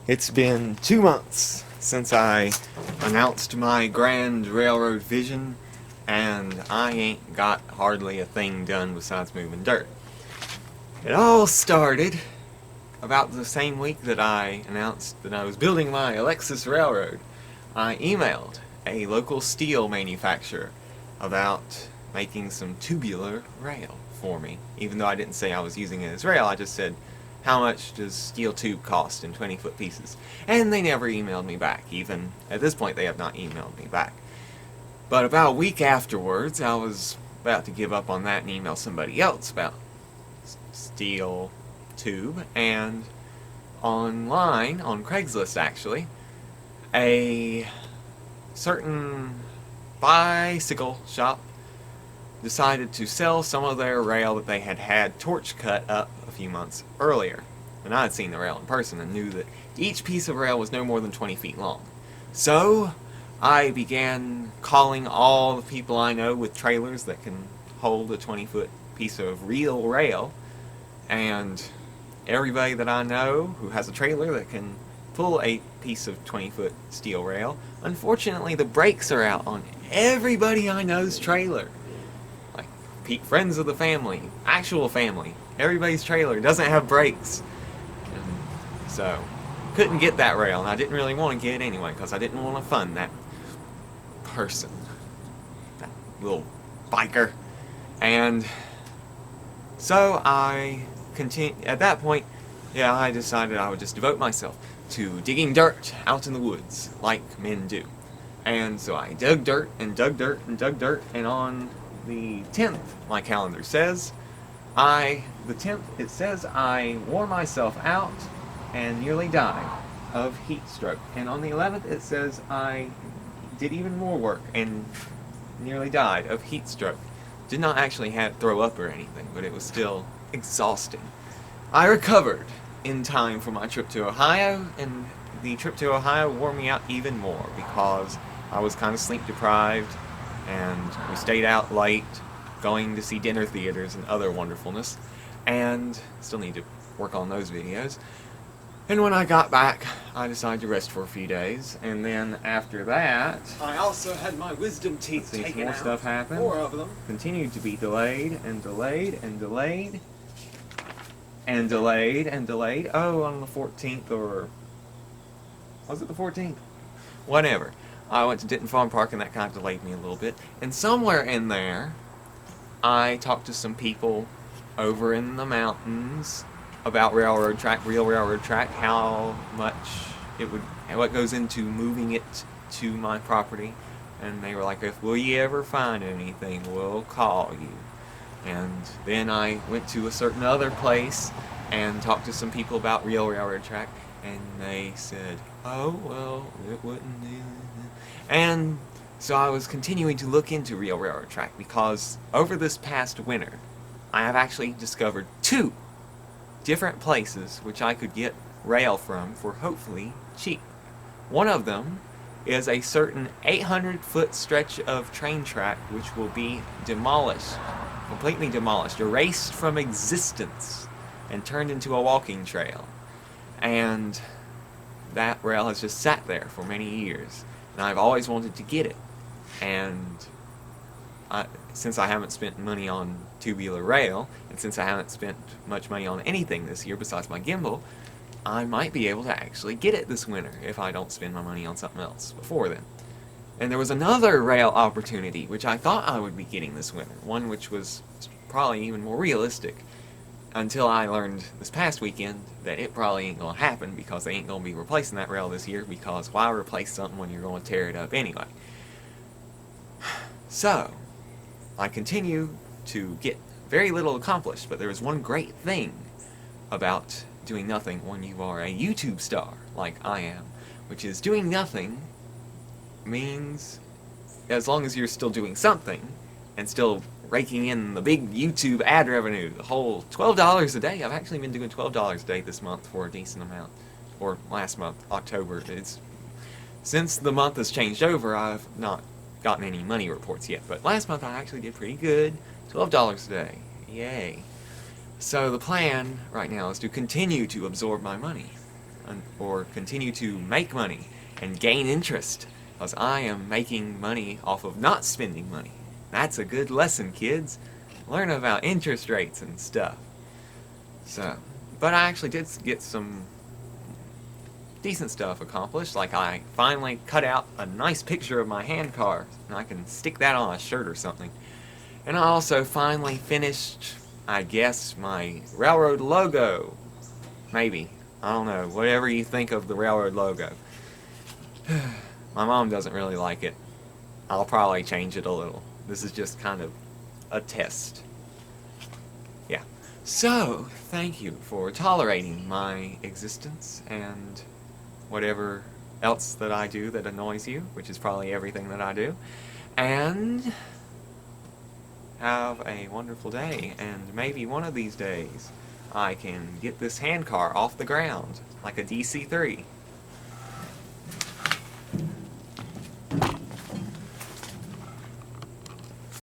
It's been 2 months since I announced my grand railroad vision, and I ain't got hardly a thing done besides moving dirt. It all started about the same week that I announced that I was building my Alexis Railroad. I emailed a local steel manufacturer about making some tubular rail for me. Even though I didn't say I was using it as rail, I just said, how much does steel tube cost in 20-foot pieces? And they never emailed me back. Even at this point, they have not emailed me back. But about a week afterwards, I was about to give up on that and email somebody else about steel tube, and online, on Craigslist actually, a certain bicycle shop decided to sell some of their rail that they had torch cut up a few months earlier. And I had seen the rail in person and knew that each piece of rail was no more than 20 feet long. So I began calling all the people I know with trailers that can hold a 20-foot piece of real rail, and everybody that I know who has a trailer that can pull a piece of 20-foot steel rail. Unfortunately, the brakes are out on everybody I know's trailer. Friends of the family, actual family, everybody's trailer doesn't have brakes. And so, couldn't get that rail, and I didn't really want to get it anyway, because I didn't want to fund that person, that little biker. And so I continued, at that point, I decided I would just devote myself to digging dirt out in the woods, like men do. And so I dug dirt, and dug dirt, and dug dirt, and on the 10th, my calendar says, I wore myself out and nearly died of heat stroke. And on the 11th, it says I did even more work and nearly died of heat stroke. Did not actually throw up or anything, but it was still exhausting. I recovered in time for my trip to Ohio, and the trip to Ohio wore me out even more because I was kind of sleep deprived, and we stayed out late going to see dinner theaters and other wonderfulness, and still need to work on those videos. And when I got back, I decided to rest for a few days, and then after that, I also had my wisdom teeth taken out. More stuff happened. 4 of them. Continued to be delayed, and delayed, and delayed, and delayed, and delayed. Oh, on the 14th, or was it the 14th? Whatever. I went to Denton Farm Park, and that kind of delayed me a little bit. And somewhere in there, I talked to some people over in the mountains about real railroad track, how much what goes into moving it to my property. And they were like, if will you ever find anything, we'll call you. And then I went to a certain other place and talked to some people about real railroad track, and they said, oh, well, it wouldn't do. And so I was continuing to look into real railroad track, because over this past winter, I have actually discovered 2 different places which I could get rail from for hopefully cheap. One of them is a certain 800-foot stretch of train track which will be demolished, completely demolished, erased from existence, and turned into a walking trail. And that rail has just sat there for many years, and I've always wanted to get it. And since I haven't spent money on tubular rail, and since I haven't spent much money on anything this year besides my gimbal, I might be able to actually get it this winter if I don't spend my money on something else before then. And there was another rail opportunity which I thought I would be getting this winter, one which was probably even more realistic, until I learned this past weekend that it probably ain't gonna happen, because they ain't gonna be replacing that rail this year, because why replace something when you're gonna tear it up anyway? So I continue to get very little accomplished, but there is one great thing about doing nothing when you are a YouTube star like I am, which is doing nothing means, as long as you're still doing something and still raking in the big YouTube ad revenue, the whole $12 a day. I've actually been doing $12 a day this month for a decent amount, or last month, October. Since the month has changed over, I've not gotten any money reports yet, but last month I actually did pretty good. $12 a day. Yay. So the plan right now is to continue to absorb my money. or continue to make money and gain interest, because I am making money off of not spending money. That's a good lesson, kids. Learn about interest rates and stuff. So, but I actually did get some decent stuff accomplished. Like, I finally cut out a nice picture of my hand car, and I can stick that on a shirt or something. And I also finally finished, I guess, my railroad logo. Maybe. I don't know. Whatever you think of the railroad logo. My mom doesn't really like it. I'll probably change it a little. This is just kind of a test. Yeah. So, thank you for tolerating my existence and whatever else that I do that annoys you, which is probably everything that I do. And have a wonderful day, and maybe one of these days I can get this handcar off the ground like a DC-3.